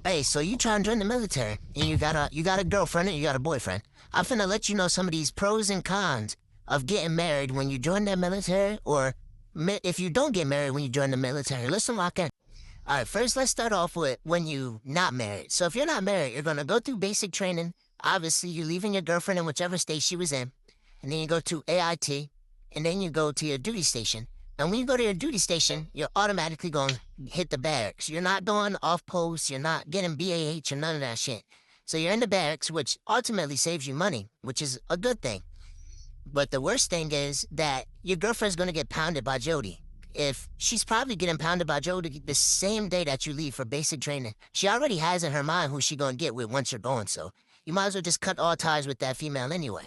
Hey, so you trying to join the military, and you got a girlfriend and you got a boyfriend. I'm finna let you know some of these pros and cons of getting married when you join the military, or if you don't get married when you join the military. Listen, lock in. All right, first let's start off with when you not married. So if you're not married, you're gonna go through basic training. Obviously, you're leaving your girlfriend in whichever state she was in, and then you go to AIT, and then you go to your duty station. And when you go to your duty station, you're automatically going to hit the barracks. You're not going off post. You're not getting BAH or none of that shit. So you're in the barracks, which ultimately saves you money, which is a good thing. But the worst thing is that your girlfriend's going to get pounded by Jody. If she's probably getting pounded by Jody the same day that you leave for basic training, she already has in her mind who she going to get with once you're going. So you might as well just cut all ties with that female anyway.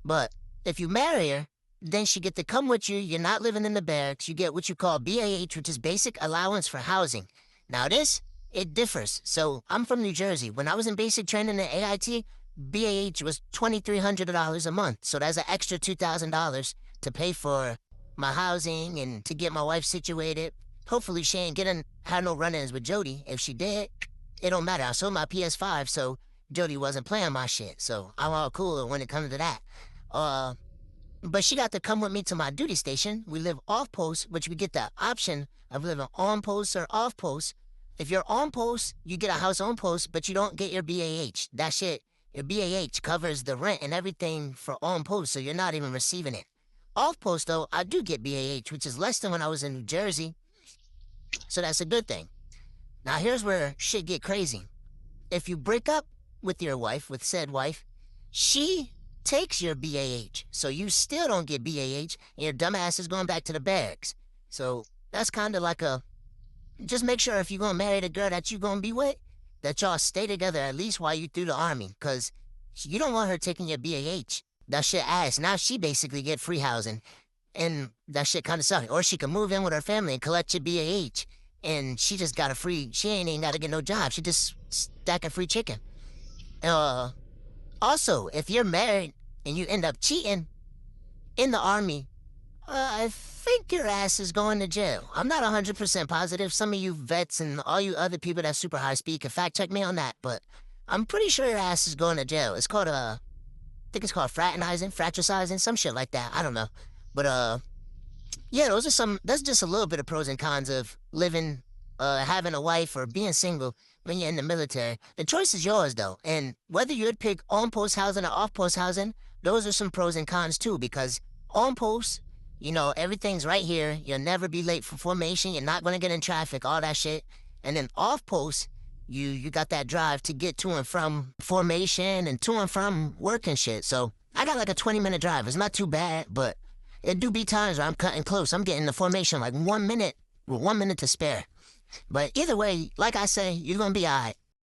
But if you marry her, then she get to come with you. You're not living in the barracks. You get what you call BAH, which is basic allowance for housing. Now this, it differs. So I'm from New Jersey. When I was in basic training at AIT, BAH was $2,300 a month. So that's an extra $2,000 to pay for my housing and to get my wife situated. Hopefully she ain't had no run-ins with Jody. If she did, it don't matter. I sold my PS5, so Jody wasn't playing my shit. So I'm all cool when it comes to that. But she got to come with me to my duty station. We live off post, which we get the option of living on post or off post. If you're on post, you get a house on post, but you don't get your BAH. That shit, your BAH covers the rent and everything for on post, so you're not even receiving it. Off post, though, I do get BAH, which is less than when I was in New Jersey, so that's a good thing. Now, here's where shit get crazy. If you break up with your wife, with said wife, she takes your BAH, so you still don't get BAH, and your dumbass is going back to the barracks. So that's kind of like just make sure if you're going to marry the girl that you're going to be with, that y'all stay together at least while you through the army, because you don't want her taking your BAH. That shit ass. Now she basically get free housing, and that shit kind of sucks. Or she can move in with her family and collect your BAH, and she just got she ain't even got to get no job. She just stacking free chicken. Also, if you're married and you end up cheating in the army, I think your ass is going to jail. I'm not 100% positive. Some of you vets and all you other people that super high speed can fact check me on that, but I'm pretty sure your ass is going to jail. It's called, I think it's called fratricizing, some shit like that. I don't know. But, yeah, that's just a little bit of pros and cons of living, having a wife or being single when you're in the military. The choice is yours, though. And whether you'd pick on-post housing or off-post housing, those are some pros and cons, too, because on-post, everything's right here. You'll never be late for formation. You're not going to get in traffic, all that shit. And then off-post, you got that drive to get to and from formation and to and from work and shit. So I got like a 20-minute drive. It's not too bad, but it do be times where I'm cutting close. I'm getting the formation like 1 minute with 1 minute to spare. But either way, like I say, you're going to be all right.